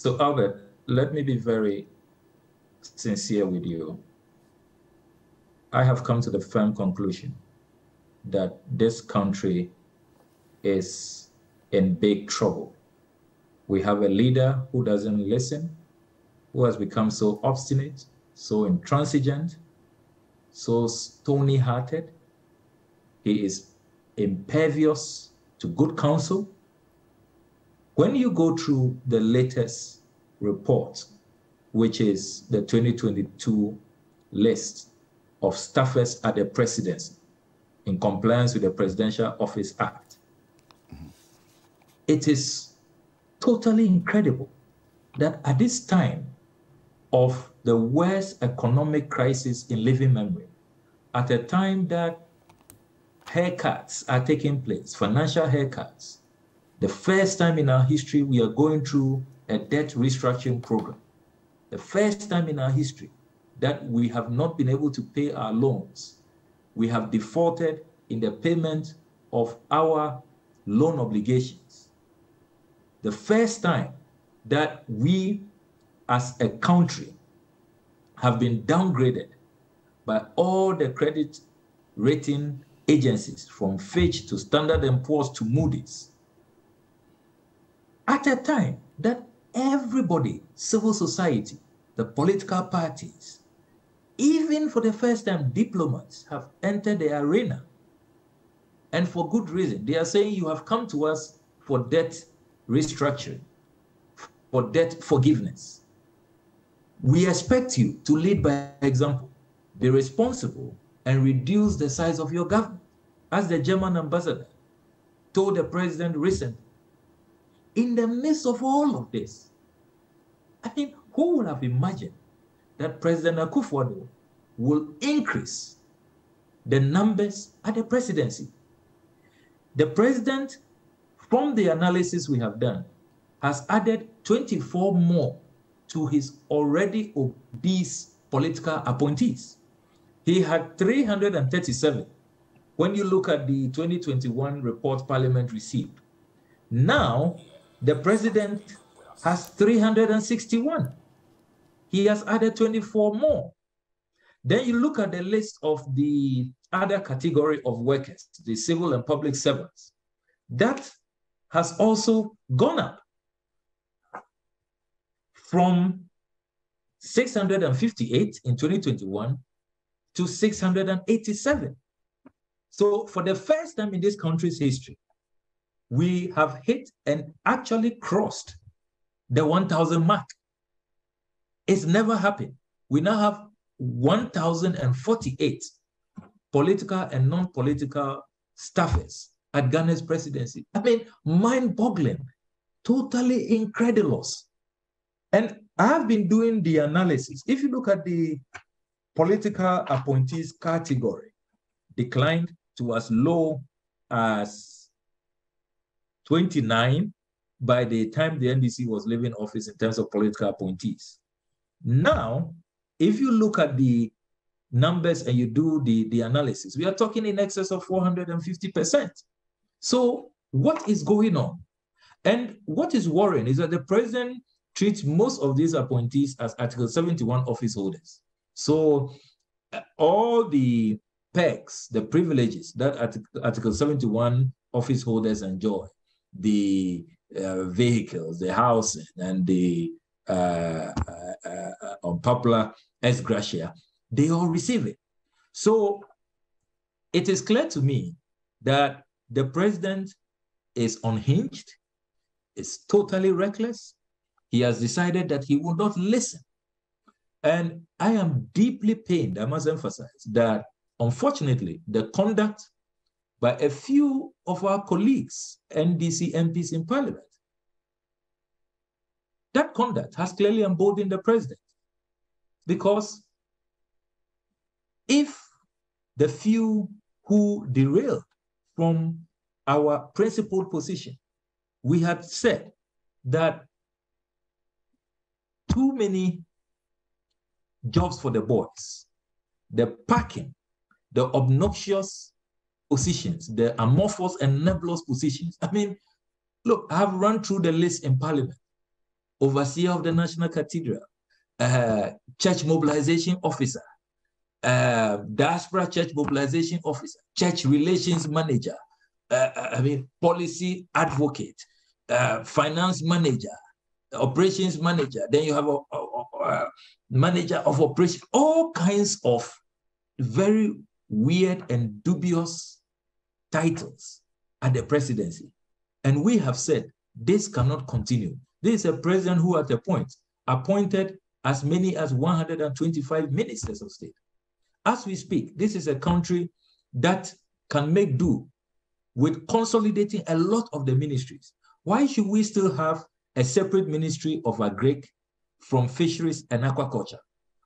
So, Albert, let me be very sincere with you. I have come to the firm conclusion that this country is in big trouble. We have a leader who doesn't listen, who has become so obstinate, so intransigent, so stony-hearted. He is impervious to good counsel. When you go through the latest report, which is the 2022 list of staffers at the presidency in compliance with the Presidential Office Act, it is totally incredible that at this time of the worst economic crisis in living memory, at a time that haircuts are taking place, financial haircuts, the first time in our history we are going through a debt restructuring program, the first time in our history that we have not been able to pay our loans. We have defaulted in the payment of our loan obligations. The first time that we as a country have been downgraded by all the credit rating agencies, from Fitch to Standard & Poor's to Moody's, at a time that everybody, civil society, the political parties, even for the first time, diplomats have entered the arena. And for good reason. They are saying you have come to us for debt restructuring, for debt forgiveness. We expect you to lead by example, be responsible, and reduce the size of your government, as the German ambassador told the president recently. In the midst of all of this, I mean, who would have imagined that President Akufo-Addo will increase the numbers at the presidency? The president, from the analysis we have done, has added 24 more to his already obese political appointees. He had 337 when you look at the 2021 report Parliament received. Now, the president has 361. He has added 24 more. Then you look at the list of the other category of workers, the civil and public servants. That has also gone up from 658 in 2021 to 687. So for the first time in this country's history, we have hit and actually crossed the 1,000 mark. It's never happened. We now have 1,048 political and non-political staffers at Ghana's presidency. I mean, mind-boggling, totally incredulous. And I've been doing the analysis. If you look at the political appointees category, declined to as low as 29 by the time the NDC was leaving office in terms of political appointees. Now, if you look at the numbers and you do the analysis, we are talking in excess of 450%. So what is going on? And what is worrying is that the president treats most of these appointees as Article 71 office holders. So all the perks, the privileges that Article 71 office holders enjoy, the vehicles, the housing, and the unpopular ex gratia, they all receive it. So it is clear to me that the president is unhinged, is totally reckless. He has decided that he will not listen. And I am deeply pained, I must emphasize, that unfortunately, the conduct by a few of our colleagues, NDC MPs in Parliament, that conduct has clearly emboldened the president. Because if the few who derailed from our principled position, we had said that too many jobs for the boys, the packing, the obnoxious positions, the amorphous and nebulous positions. I mean, look, I have run through the list in Parliament. overseer of the National Cathedral, church mobilization officer, diaspora church mobilization officer, church relations manager, policy advocate, finance manager, operations manager. Then you have a manager of operations, all kinds of very weird and dubious titles at the presidency. And we have said, this cannot continue. This is a president who at a point appointed as many as 125 ministers of state. As we speak, this is a country that can make do with consolidating a lot of the ministries. Why should we still have a separate ministry of agric from fisheries and aquaculture?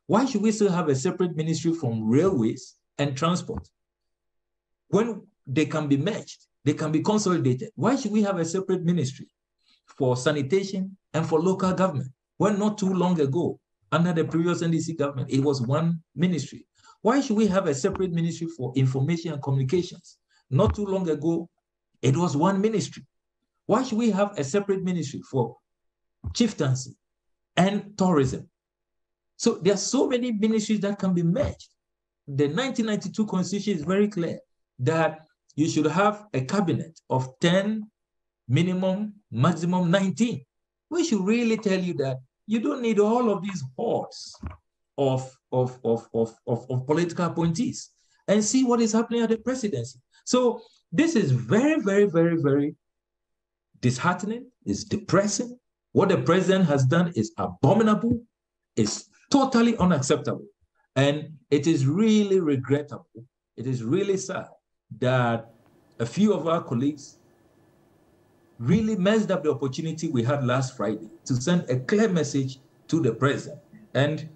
Why should we still have a separate ministry from railways and transport? When they can be merged, they can be consolidated. Why should we have a separate ministry for sanitation and for local government? When not too long ago, under the previous NDC government, it was one ministry. Why should we have a separate ministry for information and communications? Not too long ago, it was one ministry. Why should we have a separate ministry for chieftaincy and tourism? So there are so many ministries that can be merged. The 1992 Constitution is very clear that you should have a cabinet of 10, minimum, maximum 19. We should really tell you that you don't need all of these hordes of political appointees, and see what is happening at the presidency. So this is very, very, very, very disheartening. It's depressing. What the president has done is abominable. It's totally unacceptable. And it is really regrettable. It is really sad that a few of our colleagues really messed up the opportunity we had last Friday to send a clear message to the president. And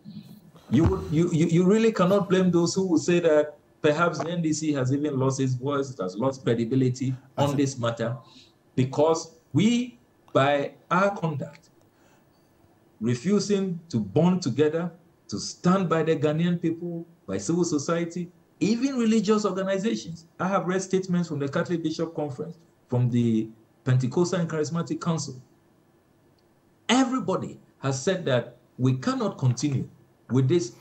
you really cannot blame those who will say that perhaps the NDC has even lost its voice, it has lost credibility on this matter, because we, by our conduct, refusing to bond together, to stand by the Ghanaian people, by civil society, even religious organizations. I have read statements from the Catholic Bishop Conference, from the Pentecostal and Charismatic Council. Everybody has said that we cannot continue with this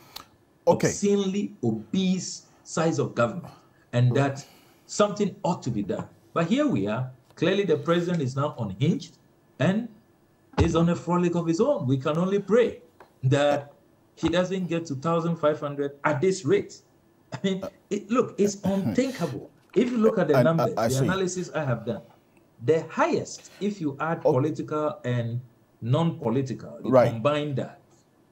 obscenely obese size of government, and that something ought to be done. But here we are. Clearly the president is now unhinged and is on a frolic of his own. We can only pray that he doesn't get to 1,500 at this rate. I mean, look, it's unthinkable. If you look at the numbers, the analysis I have done, the highest, if you add political and non-political, you combine that,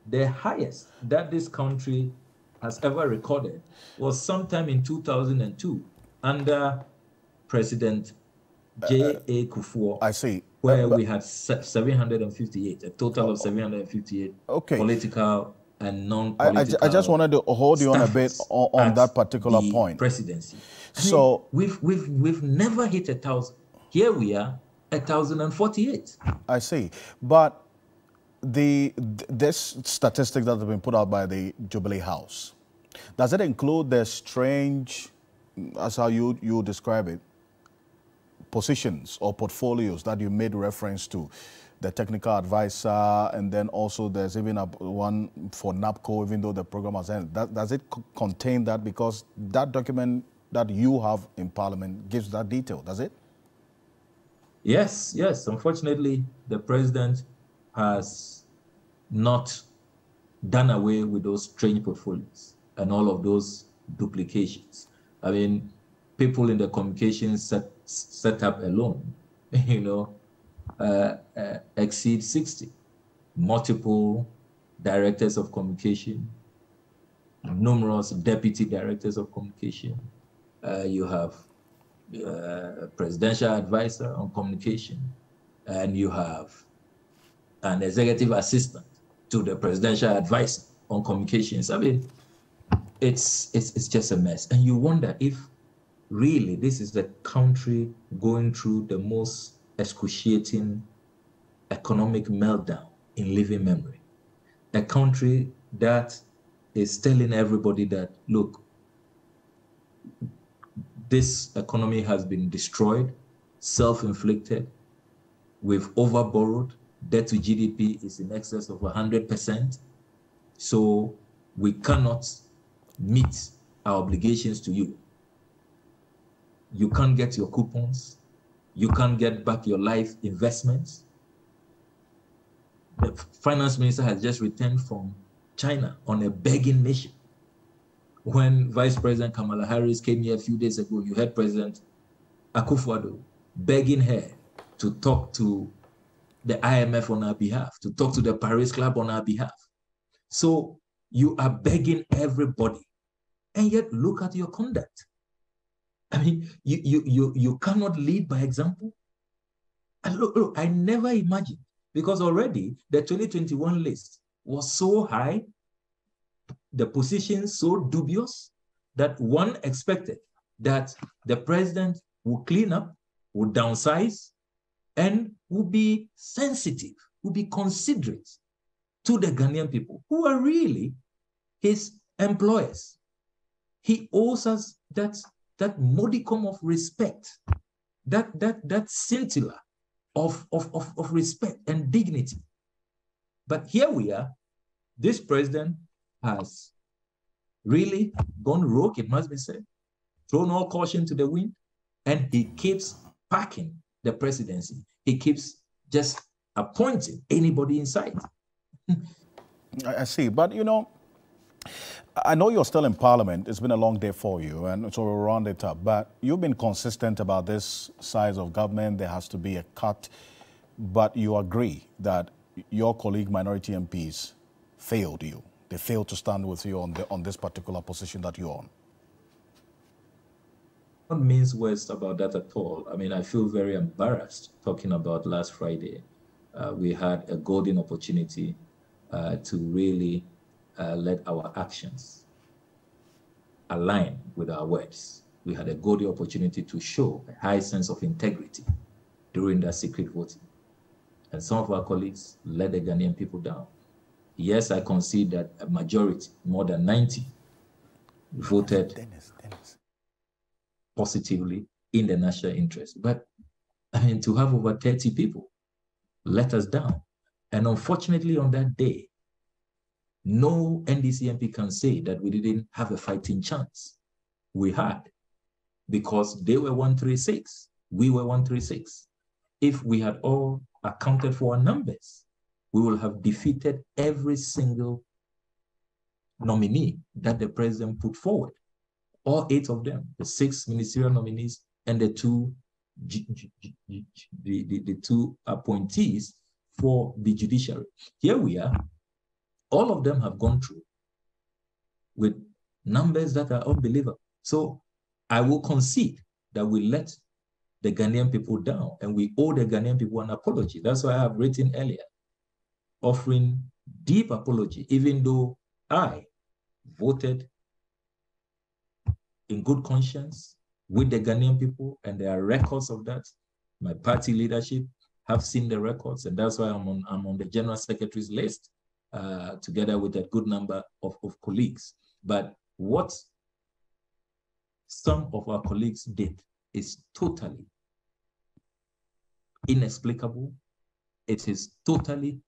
the highest that this country has ever recorded was sometime in 2002 under President J.A. Kufuor. I see. Where we had 758, a total of 758 political and non-political. I just wanted to hold you on a bit on that particular point. Presidency. So we've never hit 1,000. Here we are, 1,048. I see, but this statistic that has been put out by the Jubilee House, does it include the strange, as how you describe it, positions or portfolios that you made reference to, the technical advisor, and then also there's even one for NAPCO, even though the program has ended. Does it contain that? Because that document that you have in Parliament gives that detail, does it? Yes, yes. Unfortunately, the president has not done away with those strange portfolios and all of those duplications. I mean, people in the communications set up alone, exceed 60. Multiple directors of communication, numerous deputy directors of communication. You have presidential advisor on communication, and you have an executive assistant to the presidential advisor on communications. I mean, it's just a mess. And you wonder if really this is the country going through the most excruciating economic meltdown in living memory. A country that is telling everybody that, look, this economy has been destroyed, self-inflicted, we've overborrowed, Debt to GDP is in excess of 100%. So we cannot meet our obligations to you. You can't get your coupons. You can't get back your life investments. The finance minister has just returned from China on a begging mission. When Vice President Kamala Harris came here a few days ago, you heard President Akufo-Addo begging her to talk to the IMF on our behalf, to talk to the Paris Club on our behalf. So you are begging everybody, and yet look at your conduct. I mean, you cannot lead by example. And look, I never imagined, because already the 2021 list was so high, the positions so dubious, that one expected that the president would clean up, would downsize, and would be sensitive, would be considerate to the Ghanaian people, who are really his employers. He owes us that modicum of respect, that scintilla of respect and dignity. But here we are, this president has really gone rogue, it must be said, thrown all caution to the wind, and he keeps packing the presidency. He keeps just appointing anybody in sight. I see, but you know, I know you're still in Parliament. It's been a long day for you, and so we'll round it up. But you've been consistent about this size of government. There has to be a cut. But you agree that your colleague minority MPs failed you. They failed to stand with you on this particular position that you're on. Not mince words about that at all. I mean, I feel very embarrassed talking about last Friday. We had a golden opportunity to really let our actions align with our words. We had a golden opportunity to show a high sense of integrity during that secret voting. And some of our colleagues let the Ghanaian people down. Yes, I concede that a majority, more than 90, voted positively in the national interest. But I mean, to have over 30 people let us down. And unfortunately, on that day, no NDC MP can say that we didn't have a fighting chance. We had, because they were 136, we were 136. If we had all accounted for our numbers, we will have defeated every single nominee that the president put forward. All 8 of them, the 6 ministerial nominees and the two appointees for the judiciary. Here we are. All of them have gone through with numbers that are unbelievable. So I will concede that we let the Ghanaian people down, and we owe the Ghanaian people an apology. That's why I have written earlier, offering deep apology, even though I voted in good conscience with the Ghanaian people, and there are records of that. My party leadership have seen the records, and that's why I'm on the General Secretary's list, together with a good number of colleagues. But what some of our colleagues did is totally inexplicable. It is totally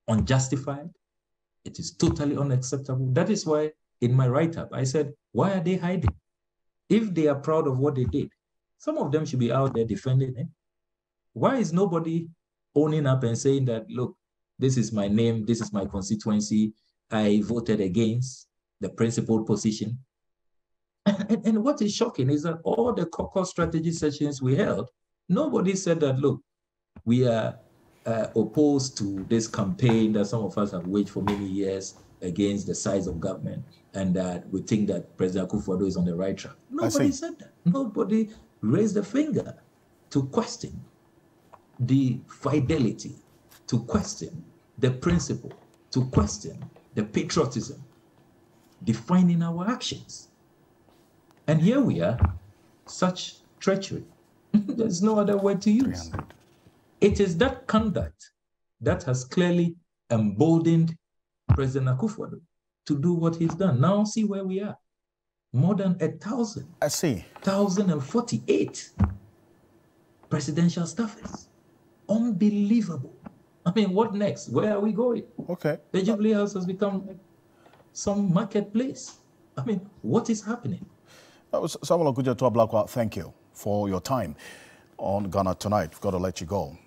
unjustified. It is totally unacceptable. That is why in my write-up, I said, why are they hiding? If they are proud of what they did, some of them should be out there defending it. Why is nobody owning up and saying that, look, this is my name, this is my constituency, I voted against the principled position? And what is shocking is that all the caucus strategy sessions we held, nobody said that, look, we are opposed to this campaign that some of us have waged for many years against the size of government, and that we think that President Akufo-Addo is on the right track. Nobody said that. Nobody raised a finger to question the fidelity, to question the principle, to question the patriotism defining our actions. And here we are, such treachery. There's no other word to use. 300. It is that conduct that has clearly emboldened President Akufo-Addo to do what he's done. Now see where we are. More than 1,000. I see. 1,048 presidential staffers. Unbelievable. I mean, what next? Where are we going? Okay. The Jubilee House has become like some marketplace. I mean, what is happening? Samuel Okujeto Ablakwa, thank you for your time on Ghana Tonight. We've got to let you go.